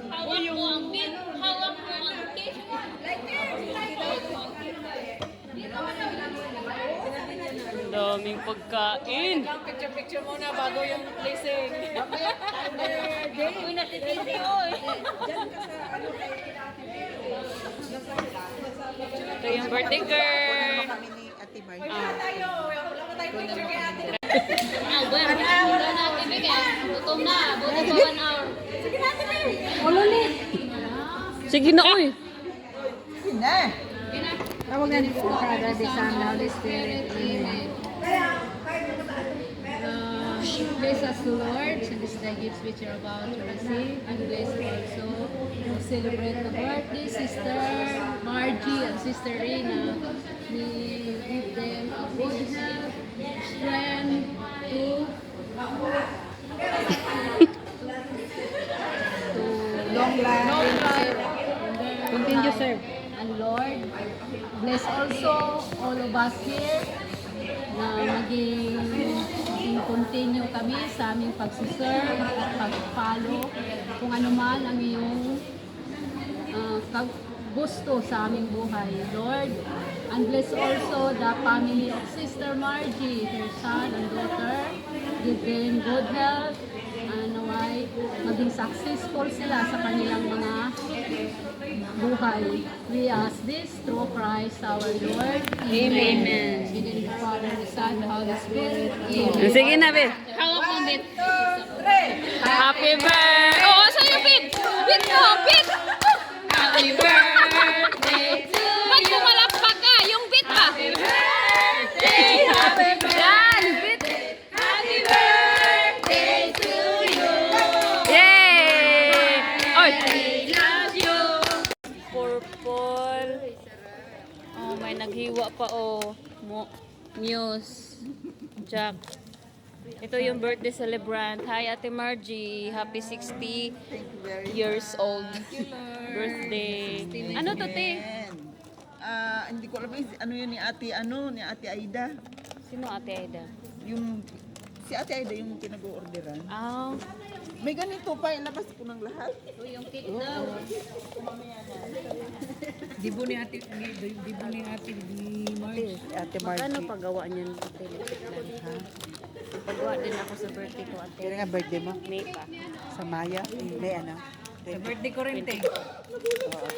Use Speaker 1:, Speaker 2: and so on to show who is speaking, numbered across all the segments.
Speaker 1: Hawak mo ang bit. Hawak mo ang cake. Daming pagkain.
Speaker 2: Picture muna bago yung blessing.
Speaker 1: Uy, natitisi, oy. Ito yung birthday girl.
Speaker 3: Kami ni Ate Margie.
Speaker 2: Wala pa tayo picture kay ate.
Speaker 1: Albert, ito natin bigay. Gutom na. Buti pa 1 hour. Sige na, oy.
Speaker 3: Hindi.
Speaker 4: Tawag na ni Father, the Son, the Holy Spirit. Amen. Bless us, O Lord, and this the gifts which you're about to receive, and bless also to celebrate the birthday, Sister Margie and Sister Rina. We give them a good health, strength to
Speaker 3: Long life.
Speaker 4: continue serve. And Lord, bless also all of us here na maging continue kami sa aming pagsiserve at pag-follow kung ano man ang iyong gusto sa aming buhay, Lord. And bless also the family of Sister Margie, her son and daughter. Give them good health and naway maging successful sila sa kanilang mga buhay. We ask this through Christ our Lord.
Speaker 1: Amen.
Speaker 4: In the name of the Father, the Son, the Holy Spirit. Amen.
Speaker 1: Sige na, Bit. Hawak mo, Bit. Happy birthday! Oo, saan yung Bit? Bit mo, Bit! Happy birthday to you! Ba't pumalakpak ka? Yung Bit ba? Happy birthday! Happy birthday! Yan, Bit! Happy birthday to you! Yay! Oy! Love you! Purple. Oh, may naghiwa pa, oh. Muse. Jack. Ito yung birthday celebrant. Hi, Ate Margie. Happy 60 years old birthday. Ano to, te?
Speaker 3: Hindi ko alam ano yun ni Ate Aida.
Speaker 1: Sino Ate Aida?
Speaker 3: Si Ate Aida yung pinag-orderan.
Speaker 1: Ah,
Speaker 3: May ganito pa, ilabas ko ng lahat.
Speaker 1: yung cake daw.
Speaker 4: Dibo ni ate ni Margie.
Speaker 3: Ate
Speaker 1: Ano paggawa niyan? Ate, lipit lang. Ha? Paggawa din ako sa birthday ko, Ate.
Speaker 3: Kaya nga birthday mo?
Speaker 1: May pa.
Speaker 3: Sa Maya? May ano?
Speaker 4: Sa birthday ko rin, te.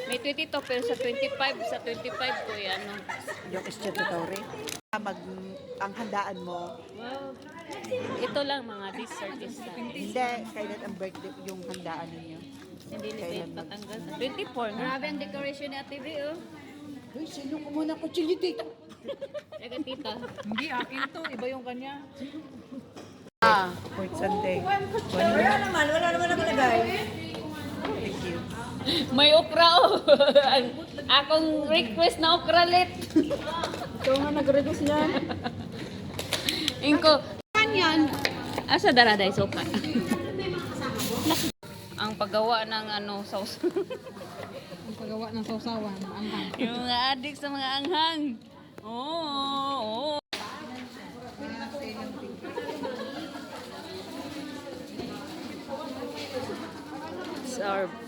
Speaker 1: May 22 pero sa 25 ko yan. Ano?
Speaker 3: Yung statutory. Ang handaan mo,
Speaker 1: Wow. Ito lang mga dessert is
Speaker 3: hindi, kailan ang birthday yung handaan ninyo?
Speaker 1: hindi lipit patanggal. 24 nga.
Speaker 4: Grabe ang decoration ni Ate B, oh.
Speaker 3: Uy, sino ko muna ko chiliti?
Speaker 1: Teka, tita.
Speaker 4: Hindi, akin to. Iba yung kanya.
Speaker 3: Fourth Sunday.
Speaker 2: Wala naman nakalagay.
Speaker 3: Thank you.
Speaker 1: May okra, oh. Akong request na okra lit.
Speaker 4: Ito nga nag-reduce niyan.
Speaker 1: Inko. Yan. Asa daraday soka. Ang paggawa ng ano sauce.
Speaker 4: Ang paggawa ng sausawan. Anghang.
Speaker 1: Yung mga adik sa mga anghang. Oo. Oh.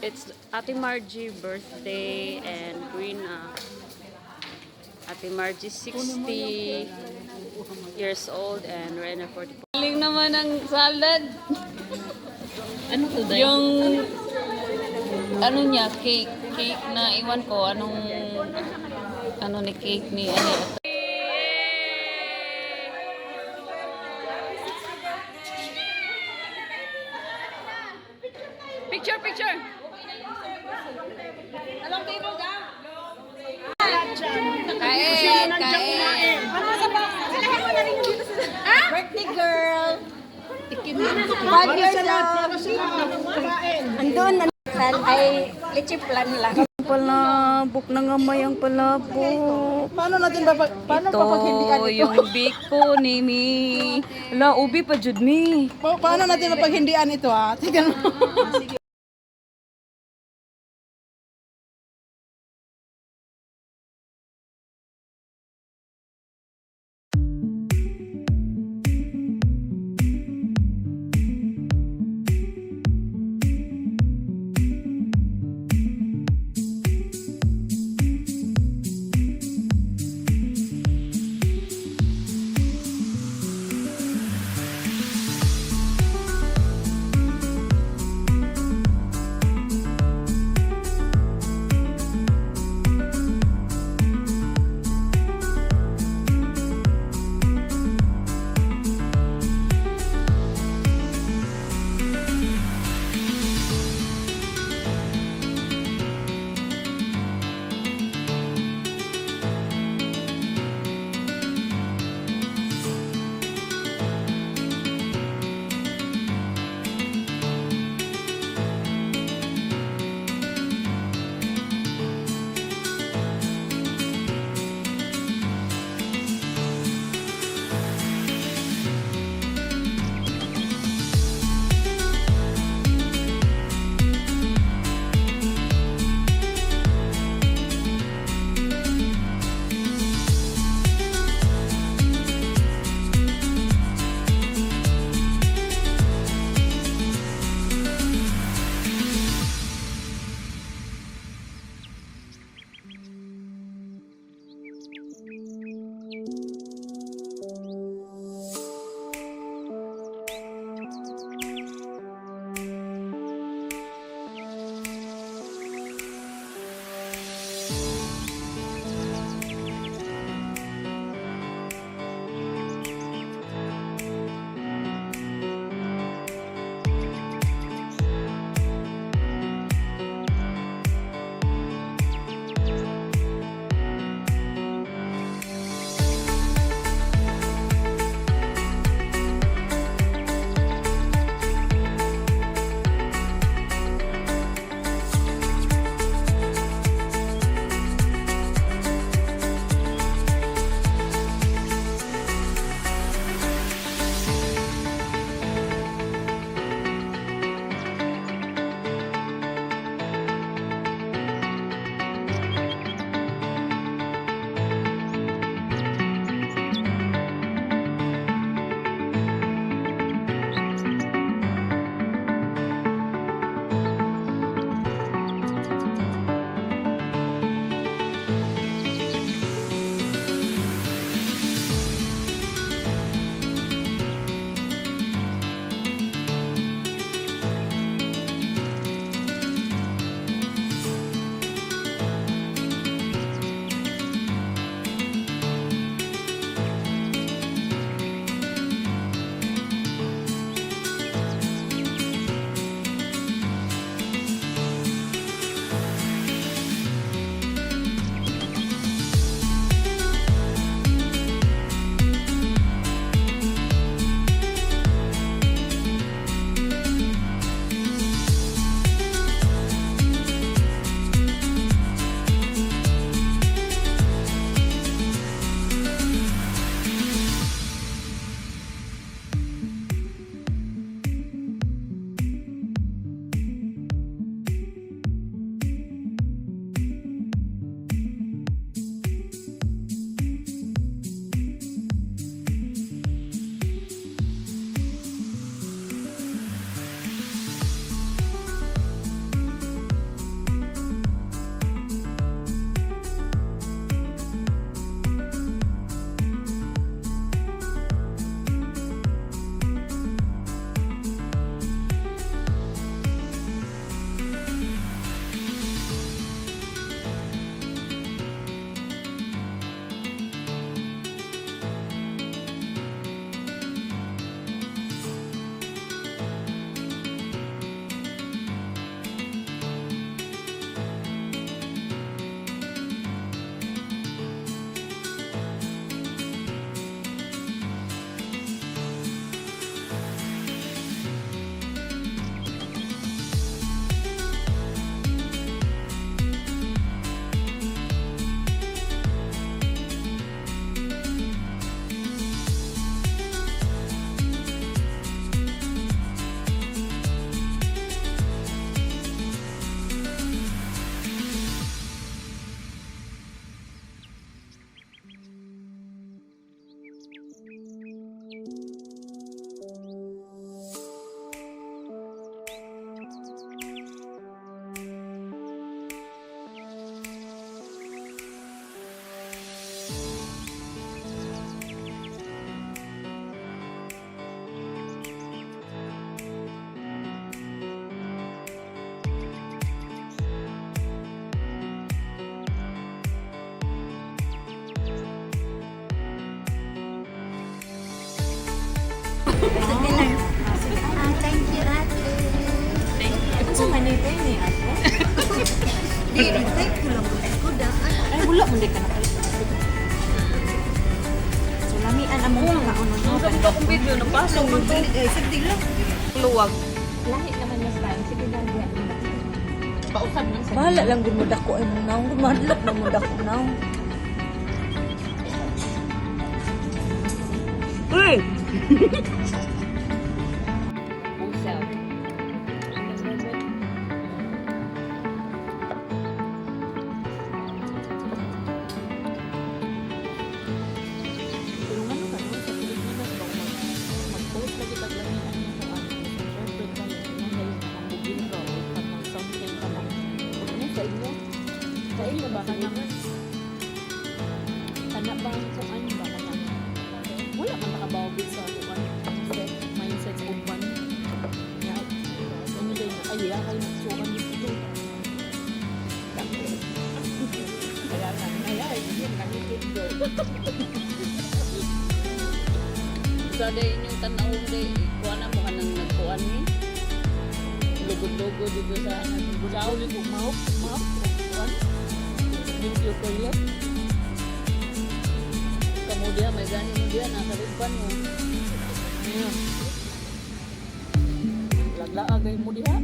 Speaker 1: It's Ate Margie birthday and Rina. Ate Margie 60 years old and Rena 44. Galing naman ang salad. Ano to dahil? Yung ano niya, cake na iwan ko anong ano ni cake ni ano. Picture.
Speaker 2: Anong table ka?
Speaker 1: Kain.
Speaker 2: Birthday girl.
Speaker 4: Andun, ay leche plan lang.
Speaker 1: Palabok na nga mayang palabok.
Speaker 3: Paano natin paano papaghindihan
Speaker 1: Ito
Speaker 3: ito?
Speaker 1: yung biko ni Mi. Ala, ubi pa jud Mi.
Speaker 3: Paano natin mapaghindihan ito ha? Tingnan mo.
Speaker 5: Thank you, ate.
Speaker 2: Ito sa Manila ni ate.
Speaker 5: Di, thank you lang. Good
Speaker 2: Ay, wala mo di ka nakalimutan. So, lamian ang mga kaunon mo.
Speaker 3: Ang ganda kong video, napasok mo to.
Speaker 5: Sagdi lang.
Speaker 3: Luwag.
Speaker 2: Lahi naman yung slime. Sige na, diyan.
Speaker 3: Pausap lang sa
Speaker 2: Bahala lang din mo dako ay mo naong. Gumadlok na mo dako naong. Uy! Pusaw. Tulungan mo kayo sa Pilipinas ba mag-post lagi paglamihan mo kung ano. Siyempre ka mo, ngayon mambugin ka o pag mag-something ka lang. Ano sa inyo? Sa inyo ba ka naman? Tanak ba kung ano ba ka naman? Wala man nakabawagin sa kuwan. Mindset ko ba? Ya, ano din na kaya kayo nagsukan dito. Kaya nga, kaya hindi nakikit ko.
Speaker 1: Sa day inyong tanawin day, kuha na mo ka nang nagkuhan ni. Lugod-lugod dito sa nagbusaw ni mahok, kuhan. Thank you for you. Kemudian may gani mo diyan, nasa lipan mo. Ayan. Laglaagay mo diha.